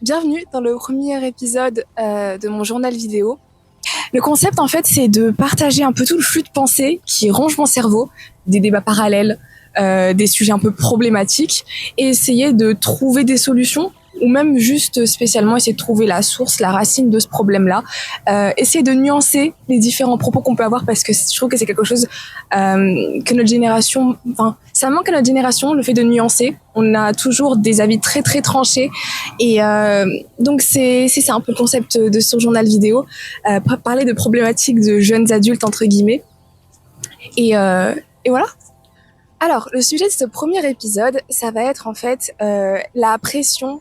Bienvenue dans le premier épisode de mon journal vidéo. Le concept, en fait, c'est de partager un peu tout le flux de pensée qui ronge mon cerveau, des débats parallèles, des sujets un peu problématiques, et essayer de trouver des solutions, ou même juste spécialement essayer de trouver la source, la racine de ce problème-là. Essayer de nuancer les différents propos qu'on peut avoir, parce que je trouve que c'est quelque chose que notre génération, enfin, ça manque à notre génération, le fait de nuancer. On a toujours des avis très très tranchés, et donc c'est un peu le concept de ce journal vidéo, parler de problématiques de jeunes adultes entre guillemets, et, euh, et voilà. Alors le sujet de ce premier épisode, ça va être en fait la pression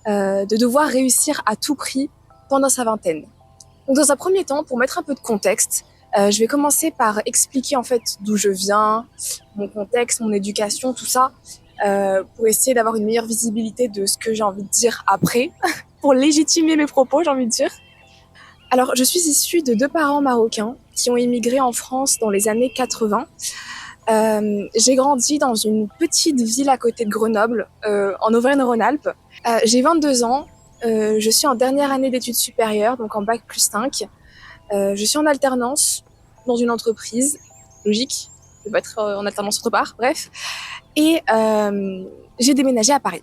de devoir réussir à tout prix pendant sa vingtaine. Donc dans un premier temps, pour mettre un peu de contexte, je vais commencer par expliquer en fait d'où je viens, mon contexte, mon éducation, tout ça, pour essayer d'avoir une meilleure visibilité de ce que j'ai envie de dire après, pour légitimer mes propos, j'ai envie de dire. Alors, je suis issue de deux parents marocains qui ont immigré en France dans les années 80. J'ai grandi dans une petite ville à côté de Grenoble, en Auvergne-Rhône-Alpes. J'ai 22 ans, je suis en dernière année d'études supérieures, donc en bac plus 5. Je suis en alternance dans une entreprise, logique, je vais pas être en alternance autre part, bref. Et j'ai déménagé à Paris.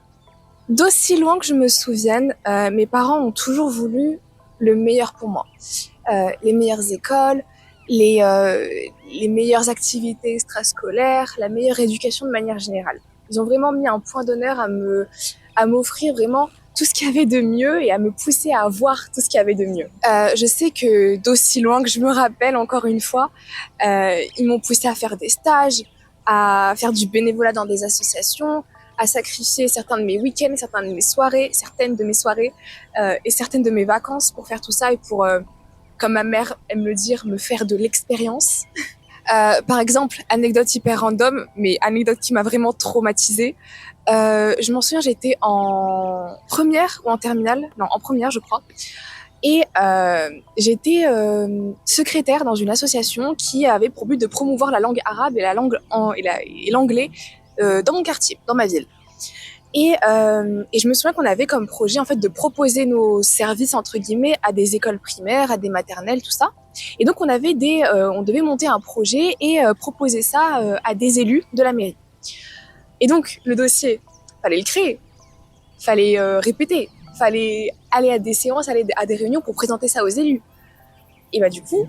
D'aussi loin que je me souvienne, mes parents ont toujours voulu le meilleur pour moi. Les meilleures écoles, les meilleures activités extrascolaires, la meilleure éducation de manière générale. Ils ont vraiment mis un point d'honneur à m'offrir vraiment tout ce qu'il y avait de mieux et à me pousser à voir tout ce qu'il y avait de mieux. Je sais que d'aussi loin que je me rappelle, encore une fois, ils m'ont poussé à faire des stages, à faire du bénévolat dans des associations, à sacrifier certains de mes week-ends, certaines de mes soirées et certaines de mes vacances pour faire tout ça et pour, comme ma mère aime le dire, me faire de l'expérience. Par exemple, anecdote hyper random, mais anecdote qui m'a vraiment traumatisée. Je m'en souviens, j'étais en première ou en terminale, non, en première, je crois. Et j'étais secrétaire dans une association qui avait pour but de promouvoir la langue arabe et et l'anglais dans mon quartier, dans ma ville. Et je me souviens qu'on avait comme projet en fait de proposer nos services entre guillemets à des écoles primaires, à des maternelles, tout ça. Et donc on devait monter un projet et proposer ça à des élus de la mairie. Et donc le dossier, fallait le créer, fallait répéter, fallait aller à des séances, aller à des réunions pour présenter ça aux élus. Et bah du coup,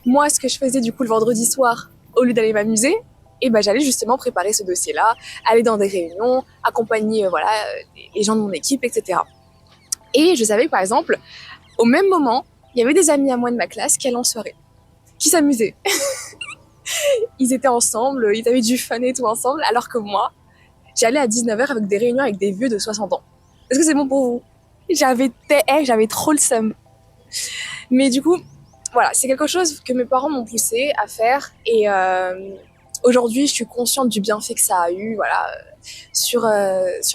moi ce que je faisais du coup le vendredi soir, au lieu d'aller m'amuser, et ben j'allais justement préparer ce dossier-là, aller dans des réunions, accompagner les gens de mon équipe, etc. Et je savais que par exemple, au même moment, il y avait des amis à moi de ma classe qui allaient en soirée, qui s'amusaient. Ils étaient ensemble, ils avaient du fun et tout ensemble, alors que moi, j'allais à 19h avec des réunions avec des vieux de 60 ans. Est-ce que c'est bon pour vous? J'avais trop le seum. Mais du coup, voilà, c'est quelque chose que mes parents m'ont poussé à faire et aujourd'hui, je suis consciente du bienfait que ça a eu, voilà, sur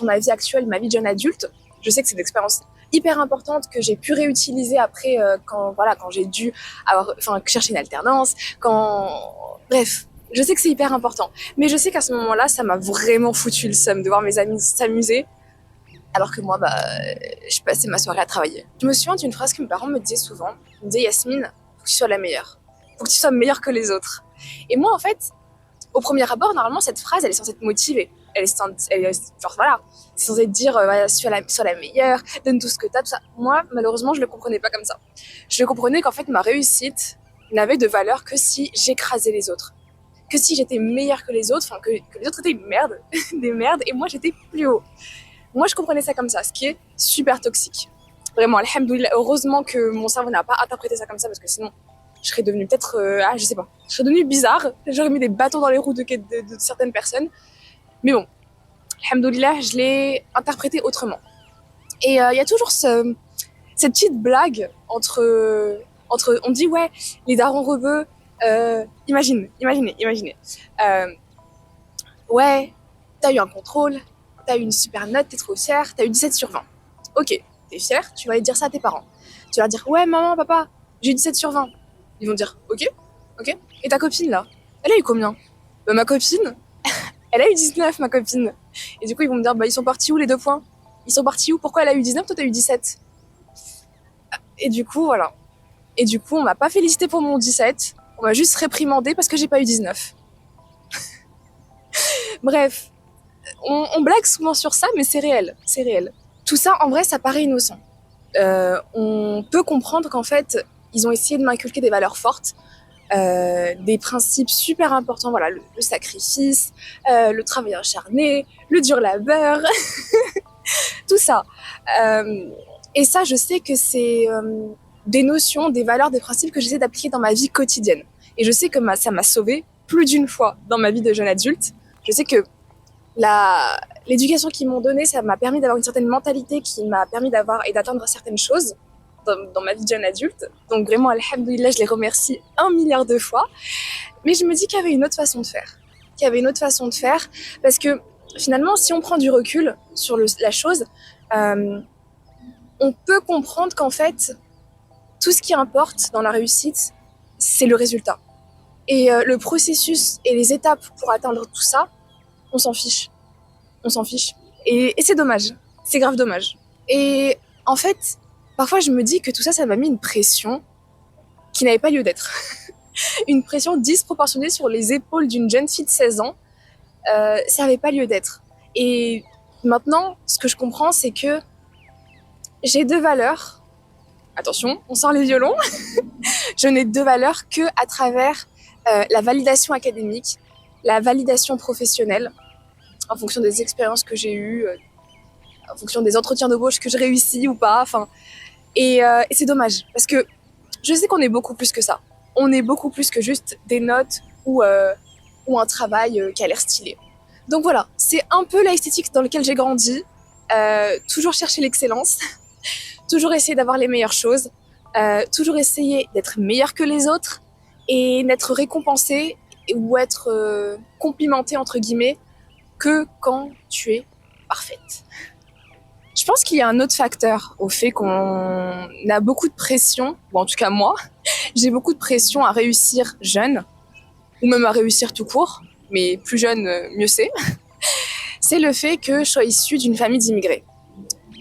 ma vie actuelle, ma vie de jeune adulte. Je sais que c'est une expérience hyper importante que j'ai pu réutiliser après quand j'ai dû chercher une alternance, bref. Je sais que c'est hyper important, mais je sais qu'à ce moment-là, ça m'a vraiment foutu le seum de voir mes amis s'amuser, alors que moi, je passais ma soirée à travailler. Je me souviens d'une phrase que mes parents me disaient souvent. Ils me disaient, Yasmine, faut que tu sois la meilleure. Faut que tu sois meilleure que les autres. Et moi, en fait, au premier abord, normalement, cette phrase, elle est censée te motiver. C'est censé te dire, voilà, sois la meilleure, donne tout ce que t'as, tout ça. Moi, malheureusement, je le comprenais pas comme ça. Je le comprenais qu'en fait, ma réussite n'avait de valeur que si j'écrasais les autres. Que si j'étais meilleure que les autres, que les autres étaient une merde, des merdes, et moi, j'étais plus haut. Moi, je comprenais ça comme ça, ce qui est super toxique. Vraiment, alhamdoulilah, heureusement que mon cerveau n'a pas interprété ça comme ça, parce que sinon, je serais devenue peut-être, je sais pas, je serais devenue bizarre, j'aurais mis des bâtons dans les roues de certaines personnes. Mais bon, alhamdoulilah, je l'ai interprété autrement. Et il y a toujours cette petite blague on dit, ouais, les darons rebeux, imaginez. Euh, ouais, t'as eu un contrôle, t'as eu une super note, t'es trop fière, t'as eu 17 sur 20. Ok, t'es fière, tu vas aller dire ça à tes parents. Tu vas leur dire, ouais, maman, papa, j'ai eu 17 sur 20. Ils vont dire, ok. Et ta copine, là, elle a eu combien? Ma copine, elle a eu 19, ma copine. Et du coup, ils vont me dire, ils sont partis où les 2 points? Ils sont partis où? Pourquoi elle a eu 19, toi t'as eu 17? Et du coup, voilà. Et du coup, on m'a pas félicité pour mon 17. On m'a juste réprimandé parce que j'ai pas eu 19. Bref, on blague souvent sur ça, mais c'est réel. C'est réel. Tout ça, en vrai, ça paraît innocent. On peut comprendre qu'en fait, ils ont essayé de m'inculquer des valeurs fortes, des principes super importants, voilà, le sacrifice, le travail acharné, le dur labeur, tout ça. Et ça, je sais que c'est des notions, des valeurs, des principes que j'essaie d'appliquer dans ma vie quotidienne. Et je sais que ça m'a sauvée plus d'une fois dans ma vie de jeune adulte. Je sais que l'éducation qu'ils m'ont donnée, ça m'a permis d'avoir une certaine mentalité qui m'a permis d'avoir et d'atteindre certaines choses dans ma vie de jeune adulte. Donc vraiment, alhamdoulilah, je les remercie 1 milliard de fois. Mais je me dis qu'il y avait une autre façon de faire. Qu'il y avait une autre façon de faire. Parce que finalement, si on prend du recul sur la chose, on peut comprendre qu'en fait, tout ce qui importe dans la réussite, c'est le résultat. Et le processus et les étapes pour atteindre tout ça, on s'en fiche. On s'en fiche. Et c'est dommage. C'est grave dommage. Et en fait, parfois je me dis que tout ça, ça m'a mis une pression qui n'avait pas lieu d'être. Une pression disproportionnée sur les épaules d'une jeune fille de 16 ans. Ça n'avait pas lieu d'être. Et maintenant, ce que je comprends, c'est que j'ai 2 valeurs. Attention, on sort les violons. Je n'ai 2 valeurs que à travers la validation académique, la validation professionnelle, en fonction des expériences que j'ai eues, en fonction des entretiens d'embauche que je réussis ou pas. Enfin, et c'est dommage parce que je sais qu'on est beaucoup plus que ça. On est beaucoup plus que juste des notes ou un travail qui a l'air stylé. Donc voilà, c'est un peu l'esthétique dans laquelle j'ai grandi. Toujours chercher l'excellence, toujours essayer d'avoir les meilleures choses, toujours essayer d'être meilleur que les autres et n'être récompensé ou être complimenté entre guillemets que quand tu es parfaite. Je pense qu'il y a un autre facteur au fait qu'on a beaucoup de pression, ou en tout cas moi, j'ai beaucoup de pression à réussir jeune, ou même à réussir tout court, mais plus jeune, mieux c'est. C'est le fait que je sois issue d'une famille d'immigrés.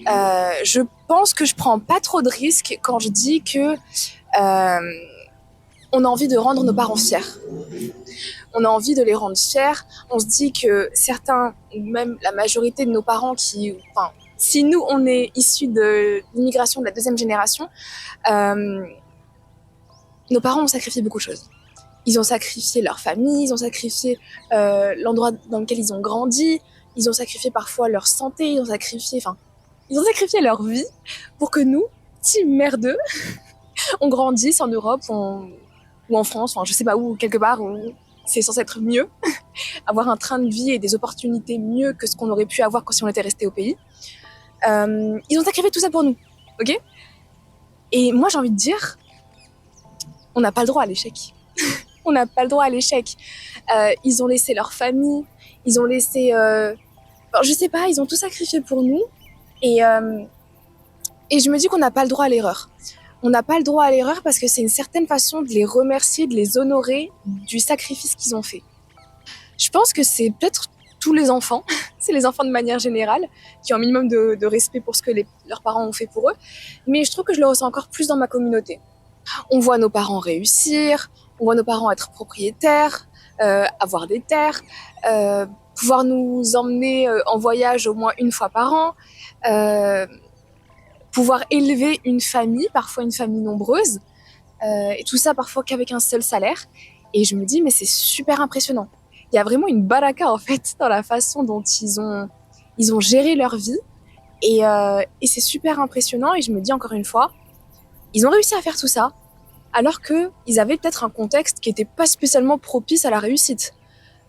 Je pense que je prends pas trop de risques quand je dis que on a envie de rendre nos parents fiers. On a envie de les rendre fiers. On se dit que certains, ou même la majorité de nos parents enfin, si nous, on est issus de l'immigration de la 2e génération, nos parents ont sacrifié beaucoup de choses. Ils ont sacrifié leur famille, ils ont sacrifié l'endroit dans lequel ils ont grandi, ils ont sacrifié parfois leur santé, ils ont sacrifié leur vie pour que nous, petits merdeux, on grandisse en Europe ou en France, enfin je sais pas où, quelque part où c'est censé être mieux, avoir un train de vie et des opportunités mieux que ce qu'on aurait pu avoir si on était resté au pays. Ils ont sacrifié tout ça pour nous, ok? Et moi j'ai envie de dire, on n'a pas le droit à l'échec. On n'a pas le droit à l'échec. Ils ont laissé leur famille, ils ont laissé, je sais pas, ils ont tout sacrifié pour nous. Et je me dis qu'on n'a pas le droit à l'erreur. On n'a pas le droit à l'erreur parce que c'est une certaine façon de les remercier, de les honorer du sacrifice qu'ils ont fait. Je pense que c'est peut-être tous les enfants, c'est les enfants de manière générale, qui ont un minimum de respect pour ce que leurs parents ont fait pour eux. Mais je trouve que je le ressens encore plus dans ma communauté. On voit nos parents réussir, on voit nos parents être propriétaires, avoir des terres, pouvoir nous emmener en voyage au moins une fois par an, pouvoir élever une famille, parfois une famille nombreuse, et tout ça parfois qu'avec un seul salaire. Et je me dis, mais c'est super impressionnant. Il y a vraiment une baraka en fait dans la façon dont ils ont géré leur vie, et c'est super impressionnant. Et je me dis encore une fois, ils ont réussi à faire tout ça, alors qu'ils avaient peut-être un contexte qui n'était pas spécialement propice à la réussite.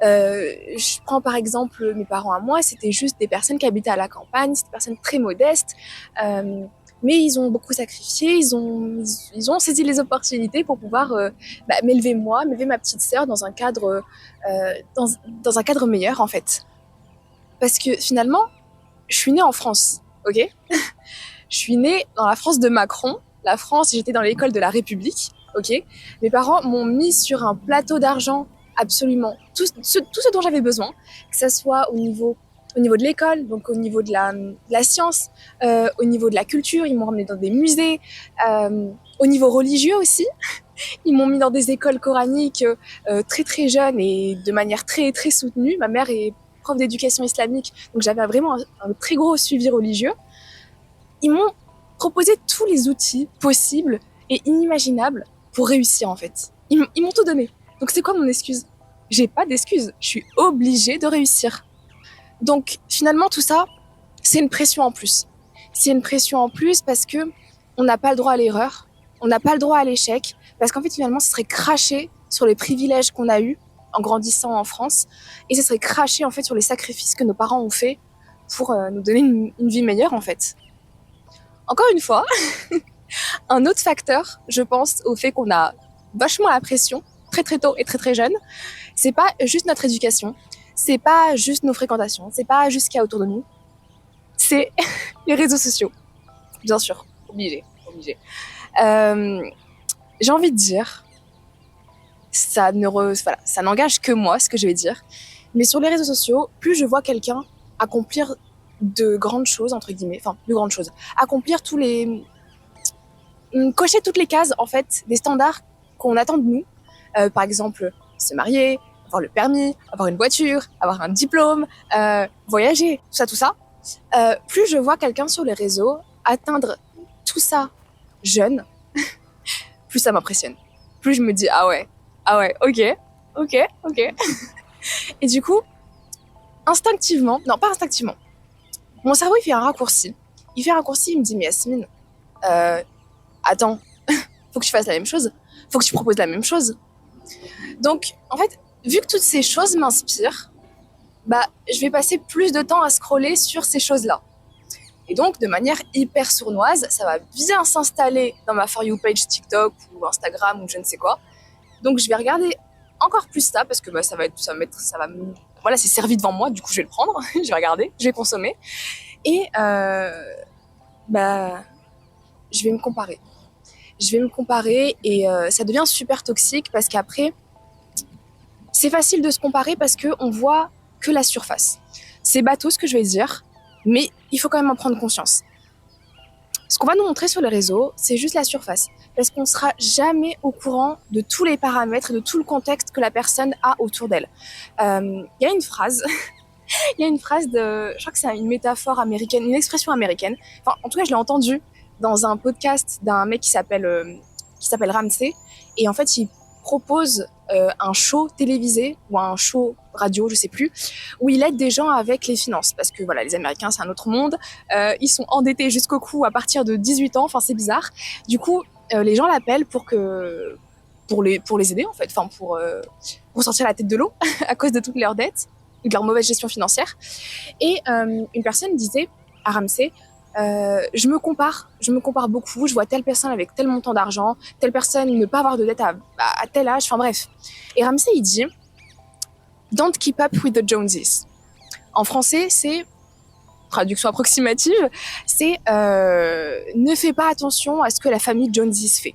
Je prends par exemple mes parents à moi, c'était juste des personnes qui habitaient à la campagne, c'était des personnes très modestes, mais ils ont beaucoup sacrifié, ils ont saisi les opportunités pour pouvoir m'élever moi, m'élever ma petite sœur dans un cadre, dans un cadre meilleur en fait. Parce que finalement, je suis née en France, ok? Je suis née dans la France de Macron. La France, j'étais dans l'école de la République, ok? Mes parents m'ont mis sur un plateau d'argent absolument tout ce dont j'avais besoin, que ce soit au niveau au niveau de l'école, donc au niveau de la science, au niveau de la culture, ils m'ont emmené dans des musées, au niveau religieux aussi. Ils m'ont mis dans des écoles coraniques très très jeunes et de manière très très soutenue. Ma mère est prof d'éducation islamique, donc j'avais vraiment un très gros suivi religieux. Ils m'ont proposé tous les outils possibles et inimaginables pour réussir en fait. Ils m'ont tout donné. Donc c'est quoi mon excuse? J'ai pas d'excuse. Je suis obligée de réussir. Donc finalement tout ça, c'est une pression en plus. C'est une pression en plus parce que on n'a pas le droit à l'erreur, on n'a pas le droit à l'échec, parce qu'en fait finalement ce serait cracher sur les privilèges qu'on a eus en grandissant en France, et ce serait cracher en fait sur les sacrifices que nos parents ont fait pour nous donner une vie meilleure en fait. Encore une fois, un autre facteur, je pense, au fait qu'on a vachement la pression très très tôt et très très jeune, c'est pas juste notre éducation, c'est pas juste nos fréquentations, c'est pas juste ce qu'il y a autour de nous, c'est les réseaux sociaux, bien sûr, obligé, obligé. Euh, j'ai envie de dire, voilà, ça n'engage que moi ce que je vais dire, mais sur les réseaux sociaux, plus je vois quelqu'un accomplir de grandes choses entre guillemets, enfin de grandes choses, accomplir cocher toutes les cases en fait des standards qu'on attend de nous, par exemple se marier, avoir le permis, avoir une voiture, avoir un diplôme, voyager, tout ça. Plus je vois quelqu'un sur les réseaux atteindre tout ça jeune, plus ça m'impressionne. Plus je me dis ah ouais, ok. Et du coup, instinctivement, non pas instinctivement, mon cerveau il fait un raccourci. Il me dit mais Yasmine, attends, faut que tu fasses la même chose, faut que tu proposes la même chose. Donc en fait, vu que toutes ces choses m'inspirent, bah je vais passer plus de temps à scroller sur ces choses-là. Et donc, de manière hyper sournoise, ça va bien s'installer dans ma For You page TikTok ou Instagram ou je ne sais quoi. Donc, je vais regarder encore plus ça parce que bah, voilà, c'est servi devant moi, du coup, je vais le prendre, je vais regarder, je vais consommer. Et bah, je vais me comparer. Je vais me comparer et ça devient super toxique parce qu'après, c'est facile de se comparer parce qu'on voit que la surface. C'est bateau ce que je vais dire, mais il faut quand même en prendre conscience. Ce qu'on va nous montrer sur les réseaux, c'est juste la surface. Parce qu'on ne sera jamais au courant de tous les paramètres et de tout le contexte que la personne a autour d'elle. Y a une phrase, je crois que c'est une métaphore américaine, une expression américaine. Enfin, en tout cas, je l'ai entendue dans un podcast d'un mec qui s'appelle Ramsey. Et en fait, il propose un show télévisé ou un show radio, je sais plus, où il aide des gens avec les finances. Parce que voilà, les Américains, c'est un autre monde. Ils sont endettés jusqu'au cou à partir de 18 ans. Enfin, c'est bizarre. Du coup, les gens l'appellent pour les aider en fait, enfin pour sortir la tête de l'eau à cause de toutes leurs dettes, de leur mauvaise gestion financière. Et une personne disait à Ramsey, je me compare beaucoup, je vois telle personne avec tel montant d'argent, telle personne ne pas avoir de dette à tel âge, enfin bref. Et Ramsey il dit, don't keep up with the Joneses. En français, c'est traduction approximative, c'est ne fais pas attention à ce que la famille Joneses fait.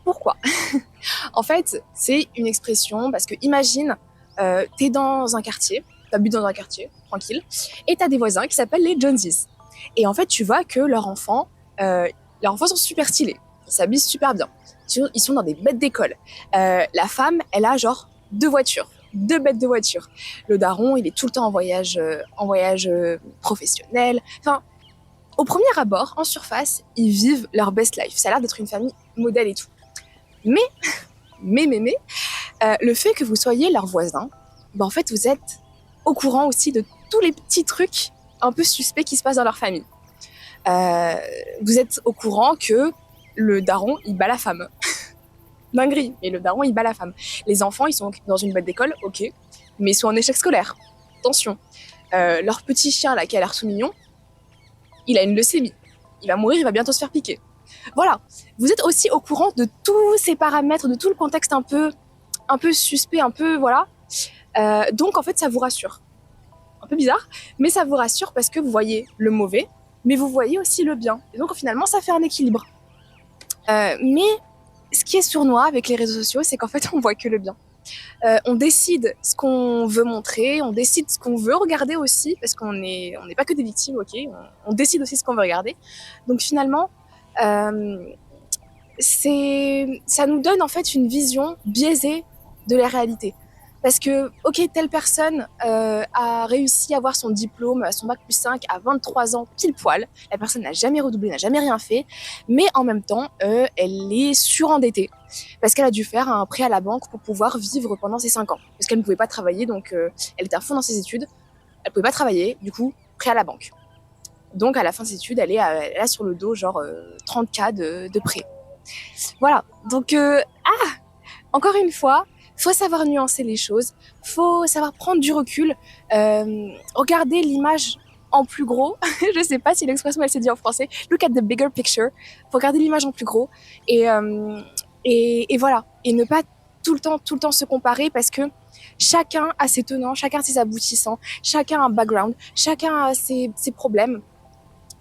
Pourquoi? En fait, c'est une expression parce que imagine, t'es dans un quartier, t'habites dans un quartier, tranquille, et t'as des voisins qui s'appellent les Joneses. Et en fait, tu vois que leurs enfants sont super stylés, ils s'habillent super bien, ils sont dans des bêtes d'école. La femme, elle a genre 2 bêtes de voiture. Le daron, il est tout le temps en voyage professionnel. Enfin, au premier abord, en surface, ils vivent leur best life. Ça a l'air d'être une famille modèle et tout. Mais, le fait que vous soyez leur voisin, bah en fait, vous êtes au courant aussi de tous les petits trucs un peu suspects qui se passent dans leur famille. Vous êtes au courant que le daron, il bat la femme. Dinguerie, mais le daron, il bat la femme. Les enfants, ils sont dans une boîte d'école, ok, mais ils sont en échec scolaire. Attention. Leur petit chien, là, qui a l'air tout mignon, il a une leucémie. Il va mourir, il va bientôt se faire piquer. Voilà, vous êtes aussi au courant de tous ces paramètres, de tout le contexte un peu suspect, un peu, voilà. Donc, en fait, ça vous rassure. Un peu bizarre, mais ça vous rassure parce que vous voyez le mauvais, mais vous voyez aussi le bien. Et donc, finalement, ça fait un équilibre. Mais ce qui est sournois avec les réseaux sociaux, c'est qu'en fait, on voit que le bien. On décide ce qu'on veut montrer, on décide ce qu'on veut regarder aussi, parce on n'est pas que des victimes, ok, on décide aussi ce qu'on veut regarder. Donc finalement, euh, ça nous donne en fait une vision biaisée de la réalité. Parce que, ok, telle personne a réussi à avoir son diplôme, son bac plus 5 à 23 ans, pile poil. La personne n'a jamais redoublé, n'a jamais rien fait. Mais en même temps, elle est surendettée. Parce qu'elle a dû faire un prêt à la banque pour pouvoir vivre pendant ses 5 ans. Parce qu'elle ne pouvait pas travailler, donc elle était à fond dans ses études. Elle ne pouvait pas travailler, du coup, prêt à la banque. Donc à la fin de ses études, elle a sur le dos genre 30K de prêt. Voilà, donc encore une fois, faut savoir nuancer les choses, faut savoir prendre du recul, regarder l'image en plus gros. Je sais pas si l'expression elle s'est dit en français. Look at the bigger picture. Faut regarder l'image en plus gros et, et voilà, et ne pas tout le temps se comparer parce que chacun a ses tenants, chacun a ses aboutissants, chacun a un background, chacun a ses problèmes.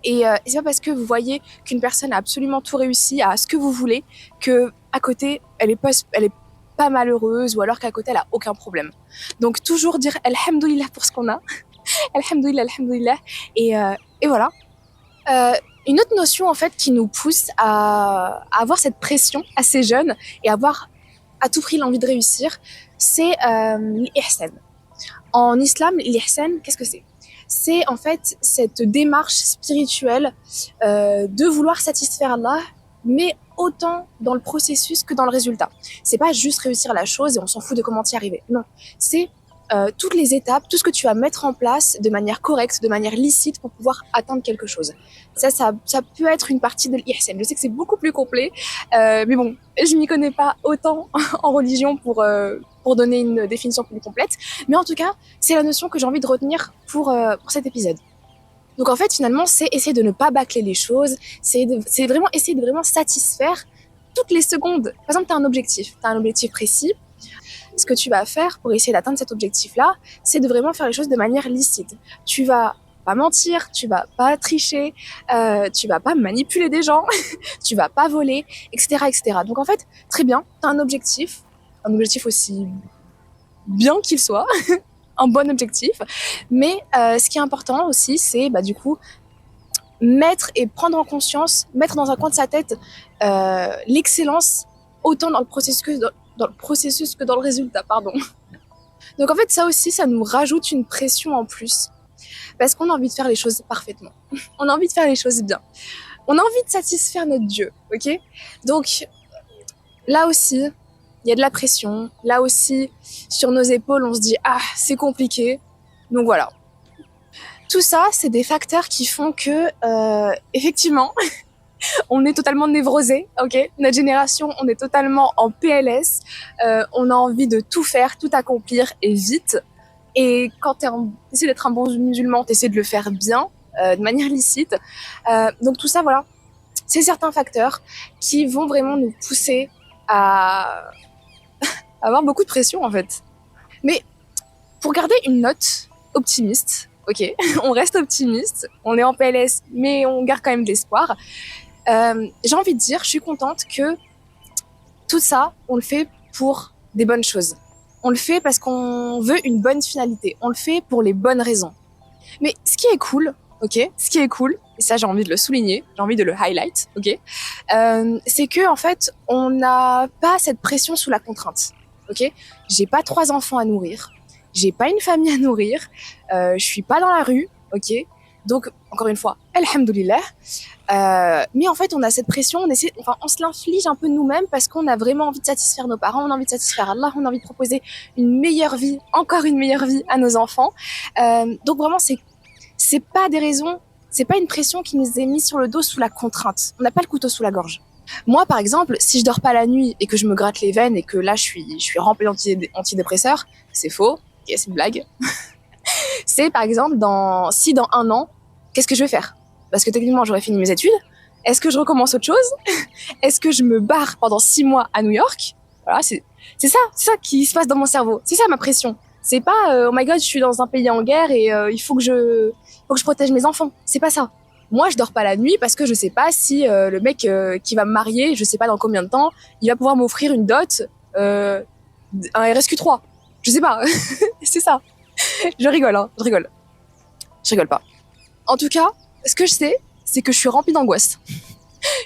Et c'est pas parce que vous voyez qu'une personne a absolument tout réussi à ce que vous voulez que à côté elle est pas malheureuse ou alors qu'à côté elle a aucun problème. Donc toujours dire alhamdoulilah pour ce qu'on a, alhamdoulilah, alhamdoulilah, et voilà. Euh, une autre notion en fait qui nous pousse à avoir cette pression assez jeune et avoir à tout prix l'envie de réussir, c'est l'ihsan. En islam, l'ihsan, qu'est-ce que c'est? C'est en fait cette démarche spirituelle de vouloir satisfaire Allah, mais autant dans le processus que dans le résultat. C'est pas juste réussir la chose et on s'en fout de comment y arriver. Non, c'est toutes les étapes, tout ce que tu vas mettre en place de manière correcte, de manière licite pour pouvoir atteindre quelque chose. Ça peut être une partie de l'ihsan. Je sais que c'est beaucoup plus complet, mais bon, je m'y connais pas autant en religion pour donner une définition plus complète. Mais en tout cas, c'est la notion que j'ai envie de retenir pour cet épisode. Donc en fait, finalement, c'est essayer de ne pas bâcler les choses, c'est vraiment essayer de vraiment satisfaire toutes les secondes. Par exemple, tu as un objectif précis. Ce que tu vas faire pour essayer d'atteindre cet objectif-là, c'est de vraiment faire les choses de manière licite. Tu vas pas mentir, tu vas pas tricher, tu vas pas manipuler des gens, tu vas pas voler, etc., etc. Donc en fait, très bien, tu as un objectif aussi bien qu'il soit, un bon objectif. Mais ce qui est important aussi, c'est du coup mettre et prendre en conscience, mettre dans un coin de sa tête l'excellence autant dans le processus que dans le résultat, pardon. Donc en fait, ça aussi, ça nous rajoute une pression en plus parce qu'on a envie de faire les choses parfaitement. On a envie de faire les choses bien. On a envie de satisfaire notre Dieu, ok? Donc là aussi, il y a de la pression. Là aussi, sur nos épaules, on se dit ah, c'est compliqué. Donc voilà. Tout ça, c'est des facteurs qui font que, effectivement, on est totalement névrosé, ok? Notre génération, on est totalement en PLS. On a envie de tout faire, tout accomplir et vite. Et quand t'essaies d'être un bon musulman, t'essaies de le faire bien, de manière licite. Donc tout ça, voilà, c'est certains facteurs qui vont vraiment nous pousser à avoir beaucoup de pression, en fait. Mais pour garder une note optimiste, ok, on reste optimiste, on est en PLS, mais on garde quand même de l'espoir. J'ai envie de dire, je suis contente que tout ça, on le fait pour des bonnes choses. On le fait parce qu'on veut une bonne finalité. On le fait pour les bonnes raisons. Mais ce qui est cool, ok, ce qui est cool, et ça j'ai envie de le souligner, j'ai envie de le highlight, ok, c'est que en fait, on n'a pas cette pression sous la contrainte, ok. J'ai pas 3 enfants à nourrir, j'ai pas une famille à nourrir, je suis pas dans la rue, ok. Donc encore une fois, alhamdoulilah. Mais en fait, on a cette pression, on se l'inflige un peu nous-mêmes parce qu'on a vraiment envie de satisfaire nos parents, on a envie de satisfaire Allah, on a envie de proposer une meilleure vie, encore une meilleure vie à nos enfants. Donc vraiment, c'est pas des raisons, c'est pas une pression qui nous est mise sur le dos sous la contrainte. On n'a pas le couteau sous la gorge. Moi, par exemple, si je dors pas la nuit et que je me gratte les veines et que là, je suis remplie d'antidépresseurs, c'est faux. Ok, c'est une blague. C'est par exemple, si dans 1 an, qu'est-ce que je vais faire? Parce que techniquement, j'aurais fini mes études. Est-ce que je recommence autre chose? Est-ce que je me barre pendant 6 mois à New York? Voilà, c'est ça qui se passe dans mon cerveau. C'est ça ma pression. C'est pas oh my god, je suis dans un pays en guerre et il faut que je protège mes enfants. C'est pas ça. Moi, je dors pas la nuit parce que je sais pas si le mec qui va me marier, je sais pas dans combien de temps, il va pouvoir m'offrir une dot un RSQ3. Je sais pas. C'est ça. Je rigole, hein. Je rigole. Je rigole pas. En tout cas, ce que je sais, c'est que je suis remplie d'angoisse.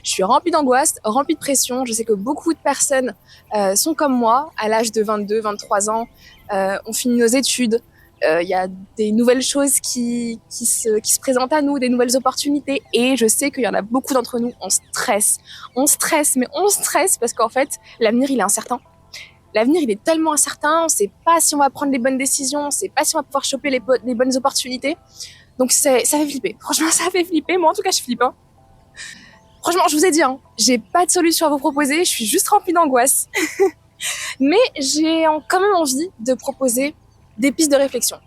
Je suis remplie d'angoisse, remplie de pression. Je sais que beaucoup de personnes sont comme moi, à l'âge de 22, 23 ans, on finit nos études. Il y a des nouvelles choses qui se présentent à nous, des nouvelles opportunités. Et je sais qu'il y en a beaucoup d'entre nous, on stresse. On stresse, mais on stresse parce qu'en fait, l'avenir, il est incertain. L'avenir, il est tellement incertain, on ne sait pas si on va prendre les bonnes décisions, on ne sait pas si on va pouvoir choper les bonnes opportunités. Donc ça fait flipper. Franchement, ça fait flipper. Moi, en tout cas, je flippe. Hein. Franchement, je vous ai dit, hein, j'ai pas de solution à vous proposer, je suis juste remplie d'angoisse. Mais j'ai quand même envie de proposer des pistes de réflexion.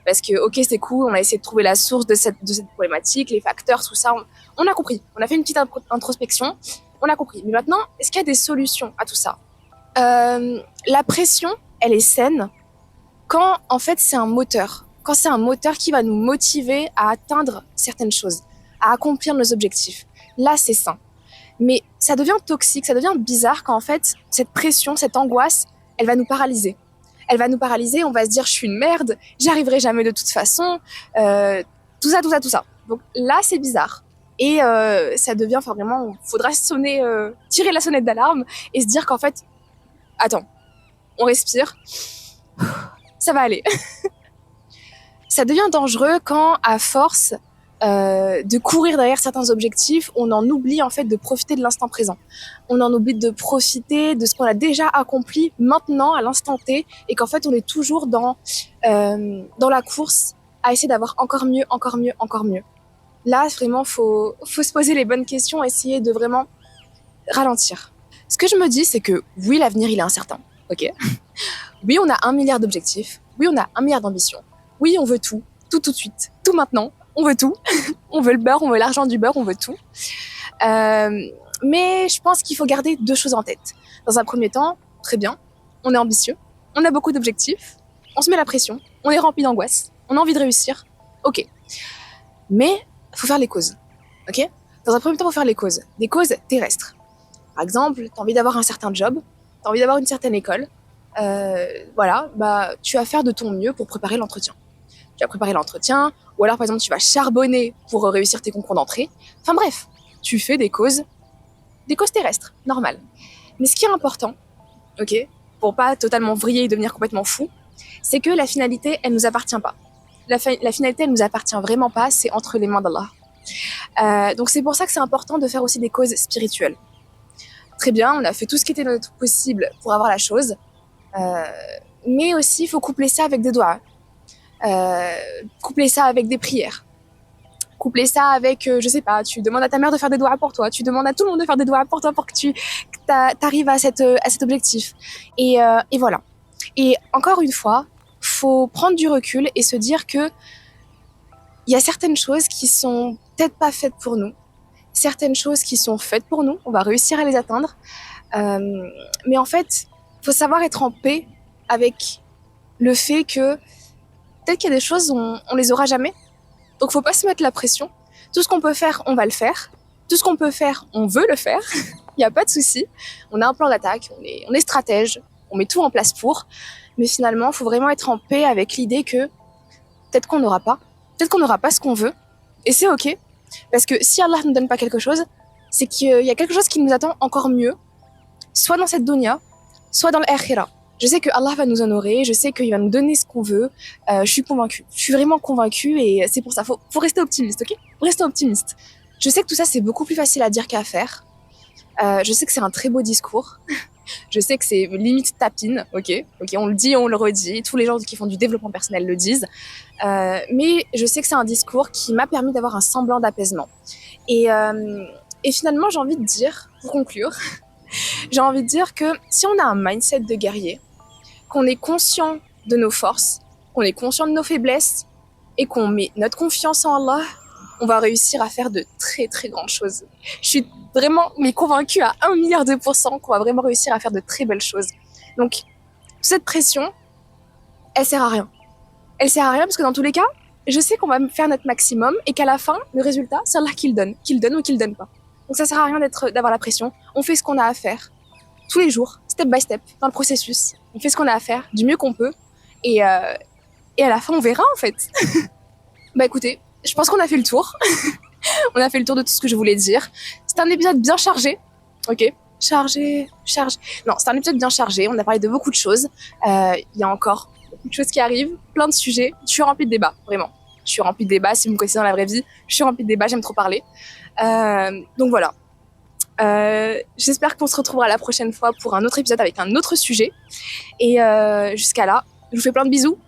Parce que, ok, c'est cool, on a essayé de trouver la source de cette problématique, les facteurs, tout ça. On a compris. On a fait une petite introspection. On a compris. Mais maintenant, est-ce qu'il y a des solutions à tout ça? La pression, elle est saine quand, en fait, c'est un moteur. Quand c'est un moteur qui va nous motiver à atteindre certaines choses, à accomplir nos objectifs. Là, c'est sain. Mais ça devient toxique, ça devient bizarre quand, en fait, cette pression, cette angoisse, elle va nous paralyser. Elle va nous paralyser, on va se dire je suis une merde, j'y arriverai jamais de toute façon, tout ça. Donc là, c'est bizarre. Et ça devient, enfin vraiment, il faudra tirer la sonnette d'alarme et se dire qu'en fait, attends, on respire, ça va aller. Ça devient dangereux quand, à force de courir derrière certains objectifs, on en oublie en fait de profiter de l'instant présent. On en oublie de profiter de ce qu'on a déjà accompli maintenant, à l'instant T, et qu'en fait on est toujours dans la course à essayer d'avoir encore mieux. Là, vraiment, faut se poser les bonnes questions, essayer de vraiment ralentir. Ce que je me dis, c'est que oui, l'avenir, il est incertain, ok. Oui, on a 1 milliard d'objectifs. Oui, on a 1 milliard d'ambitions. Oui, on veut tout de suite, tout maintenant. On veut tout. On veut le beurre, on veut l'argent du beurre, on veut tout. Mais je pense qu'il faut garder 2 choses en tête. Dans un premier temps, très bien, on est ambitieux, on a beaucoup d'objectifs, on se met la pression, on est rempli d'angoisse, on a envie de réussir. Ok. Mais il faut faire les causes. Ok. Dans un premier temps, il faut faire les causes. Des causes terrestres. Par exemple, tu as envie d'avoir un certain job, tu as envie d'avoir une certaine école. Voilà, tu vas faire de ton mieux pour préparer l'entretien. Tu vas préparer l'entretien, ou alors par exemple tu vas charbonner pour réussir tes concours d'entrée. Enfin bref, tu fais des causes terrestres, normales. Mais ce qui est important, ok, pour pas totalement vriller et devenir complètement fou, c'est que la finalité, elle nous appartient pas. La finalité, elle nous appartient vraiment pas, c'est entre les mains d'Allah. Donc c'est pour ça que c'est important de faire aussi des causes spirituelles. Très bien, on a fait tout ce qui était notre possible pour avoir la chose, mais aussi il faut coupler ça avec des doigts. Coupler ça avec des prières, coupler ça avec, je sais pas, tu demandes à ta mère de faire des doigts pour toi, tu demandes à tout le monde de faire des doigts pour toi pour que tu arrives à cet objectif. Et voilà. Et encore une fois, faut prendre du recul et se dire que il y a certaines choses qui sont peut-être pas faites pour nous, certaines choses qui sont faites pour nous, on va réussir à les atteindre, mais en fait, faut savoir être en paix avec le fait que peut-être qu'il y a des choses, on les aura jamais. Donc, faut pas se mettre la pression. Tout ce qu'on peut faire, on va le faire. Tout ce qu'on peut faire, on veut le faire. Il n'y a pas de souci. On a un plan d'attaque, on est stratège, on met tout en place pour. Mais finalement, il faut vraiment être en paix avec l'idée que peut-être qu'on n'aura pas. Peut-être qu'on n'aura pas ce qu'on veut. Et c'est ok. Parce que si Allah ne nous donne pas quelque chose, c'est qu'il y a quelque chose qui nous attend encore mieux. Soit dans cette dunya, soit dans l'akhira. Je sais que Allah va nous honorer, je sais qu'il va nous donner ce qu'on veut. Je suis convaincue. Je suis vraiment convaincue et c'est pour ça. Faut rester optimiste, ok? Rester optimiste. Je sais que tout ça, c'est beaucoup plus facile à dire qu'à faire. Je sais que c'est un très beau discours. Je sais que c'est limite tapine, ok? On le dit, on le redit. Tous les gens qui font du développement personnel le disent. Mais je sais que c'est un discours qui m'a permis d'avoir un semblant d'apaisement. Et finalement, j'ai envie de dire, pour conclure, j'ai envie de dire que si on a un mindset de guerrier, qu'on est conscient de nos forces, qu'on est conscient de nos faiblesses et qu'on met notre confiance en Allah, on va réussir à faire de très très grandes choses. Je suis vraiment convaincue à 1 milliard de % qu'on va vraiment réussir à faire de très belles choses. Donc, cette pression, elle sert à rien. Elle sert à rien parce que dans tous les cas, je sais qu'on va faire notre maximum et qu'à la fin, le résultat, c'est Allah qui le donne ou qui le donne pas. Donc ça sert à rien d'avoir la pression. On fait ce qu'on a à faire. tous les jours, step by step, dans le processus. On fait ce qu'on a à faire, du mieux qu'on peut, et à la fin, on verra en fait. Bah écoutez, je pense qu'on a fait le tour. On a fait le tour de tout ce que je voulais dire. C'est un épisode bien chargé, ok. Chargé. Non, c'est un épisode bien chargé. On a parlé de beaucoup de choses. Il y a encore beaucoup de choses qui arrivent, plein de sujets. Je suis remplie de débats, vraiment. Je suis remplie de débats. Si vous me connaissez dans la vraie vie, je suis remplie de débats. J'aime trop parler. Donc voilà. J'espère qu'on se retrouvera la prochaine fois pour un autre épisode avec un autre sujet. Et jusqu'à là, je vous fais plein de bisous.